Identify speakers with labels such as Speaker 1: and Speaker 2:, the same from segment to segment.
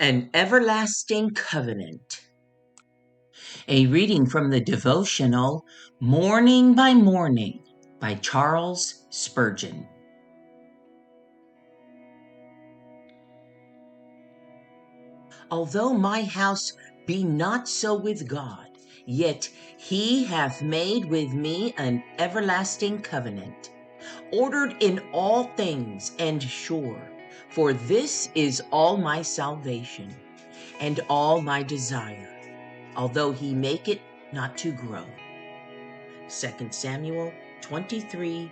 Speaker 1: An Everlasting Covenant. A reading from the devotional Morning by Morning by Charles Spurgeon. Although my house be not so with God, yet he hath made with me an everlasting covenant, ordered in all things and sure. For this is all my salvation, and all my desire, although he make it not to grow. 2 Samuel 23:5.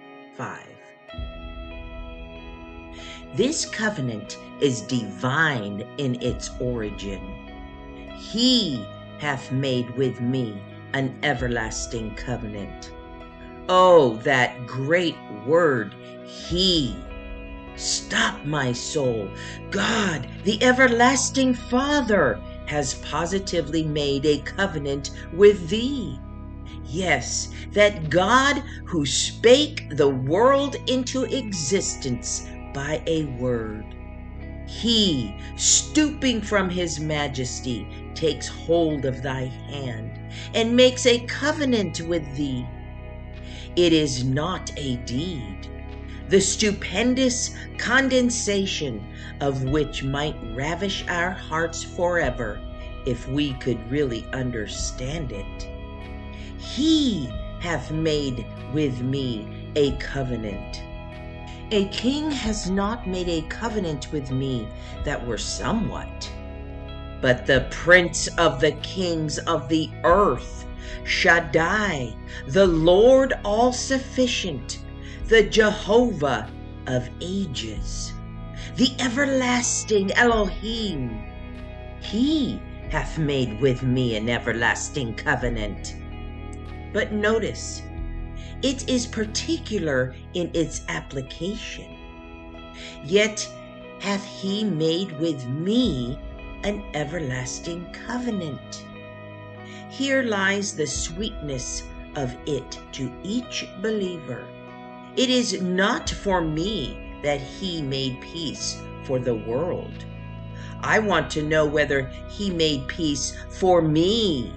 Speaker 1: This covenant is divine in its origin. He hath made with me an everlasting covenant. Oh, that great word, he! Stop, my soul. God, the everlasting Father, has positively made a covenant with thee. Yes, that God who spake the world into existence by a word. He, stooping from his majesty, takes hold of thy hand and makes a covenant with thee. It is not a deed, the stupendous condensation of which might ravish our hearts forever if we could really understand it. He hath made with me a covenant. A king has not made a covenant with me that were somewhat, but the Prince of the kings of the earth, Shaddai, the Lord all-sufficient, the Jehovah of ages, the everlasting Elohim. He hath made with me an everlasting covenant. But notice, it is particular in its application. Yet hath he made with me an everlasting covenant. Here lies the sweetness of it to each believer. It is not for me that he made peace for the world. I want to know whether he made peace for me.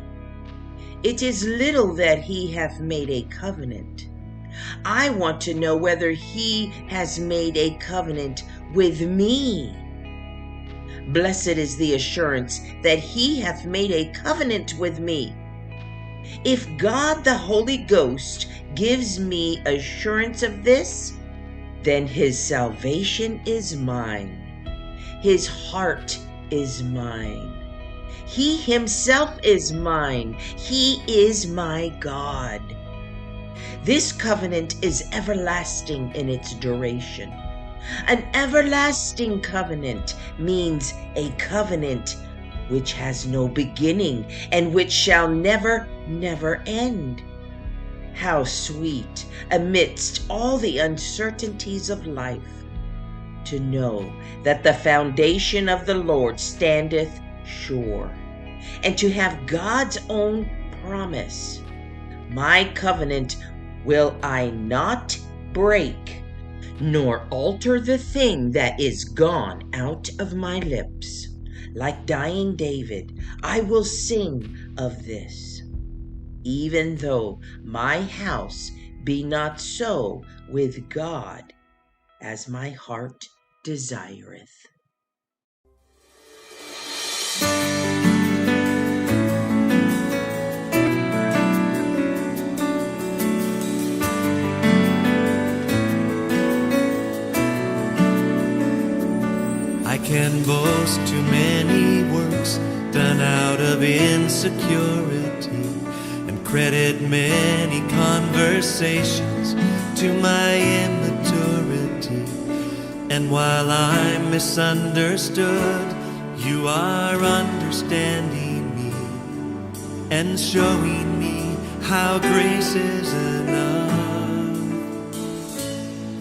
Speaker 1: It is little that he hath made a covenant. I want to know whether he has made a covenant with me. Blessed is the assurance that he hath made a covenant with me. If God the Holy Ghost gives me assurance of this, then his salvation is mine. His heart is mine. He himself is mine. He is my God. This covenant is everlasting in its duration. An everlasting covenant means a covenant which has no beginning and which shall never end. How sweet, amidst all the uncertainties of life, to know that the foundation of the Lord standeth sure, and to have God's own promise. My covenant will I not break, nor alter the thing that is gone out of my lips. Like dying David, I will sing of this, even though my house be not so with God as my heart desireth.
Speaker 2: I can boast too many works done out of insecurity, and credit many conversations to my immaturity. And while I'm misunderstood, you are understanding me and showing me how grace is enough.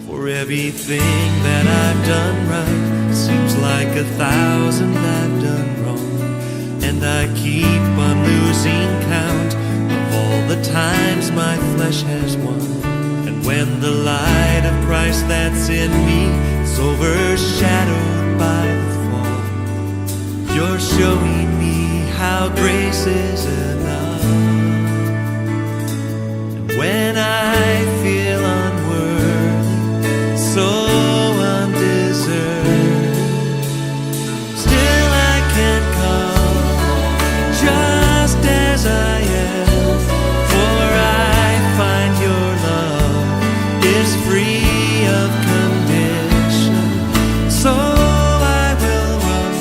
Speaker 2: For everything that I've done right seems like 1,000 I've done wrong, and I keep on losing count of all the times my flesh has won. And when the light of Christ that's in me is overshadowed by the fall, grace is enough. And when I feel unworthy, so undeserved, still I can come just as I am, for I find your love is free of condition. So I will run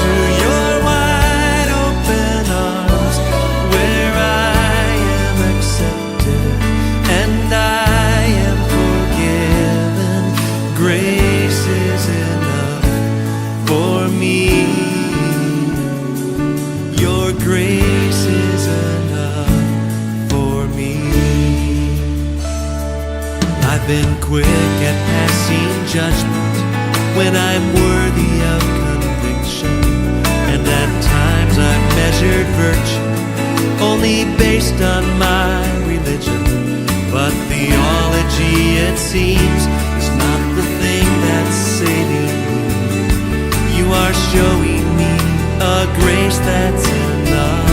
Speaker 2: to your wide open arms, where I am accepted and I am forgiven. Grace is enough for me. Your grace is enough for me. I've been quick at passing judgment when I'm worthy of conviction, and at times I've measured virtue only based on my religion. But theology, it seems, is not the thing that's saving me. You are showing me a grace that's enough.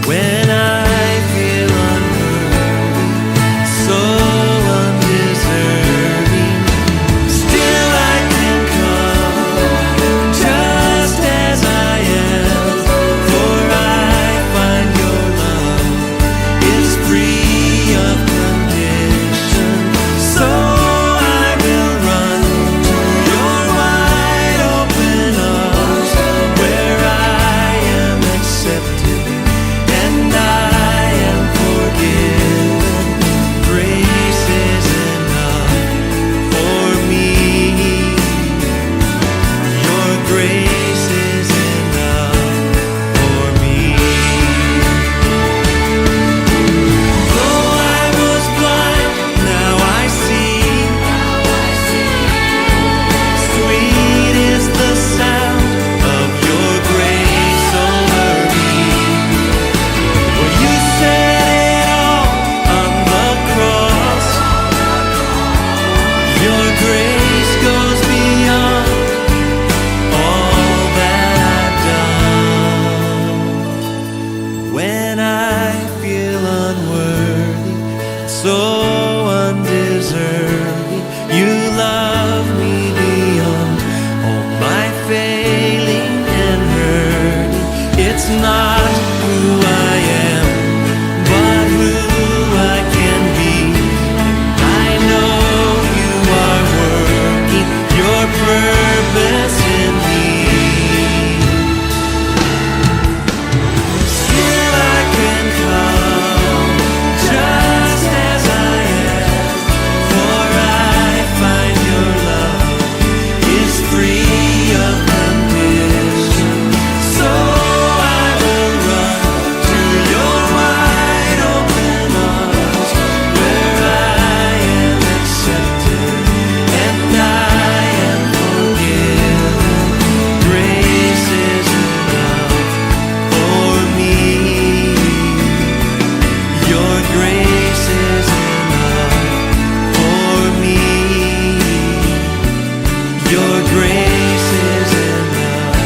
Speaker 2: When I feel unworthy, so undeserving, still I can come just as I am, for I find your love is free of condition. So I will run to your wide open arms, where I am accepted and I am forgiven. Grace is enough for me. Your grace is enough for me. Though I was blind, now I see. Sweet is the sound of your grace over me. For you said it all on the cross. Your grace goes beyond all that I've done. When I feel unworthy, so undeserving, you love me beyond all my failing and hurting. It's not who I am, but who I can be. I know you are working your purpose in me. Still I can come just as I am, for I find your love is free of condition. So I will run to your wide open arms, where I am accepted and I am forgiven. Grace is enough for me. Your grace is enough for me. Your grace is enough,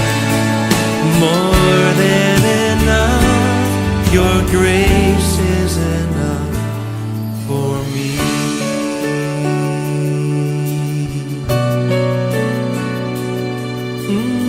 Speaker 2: more than enough. Your grace is enough for me. Mm.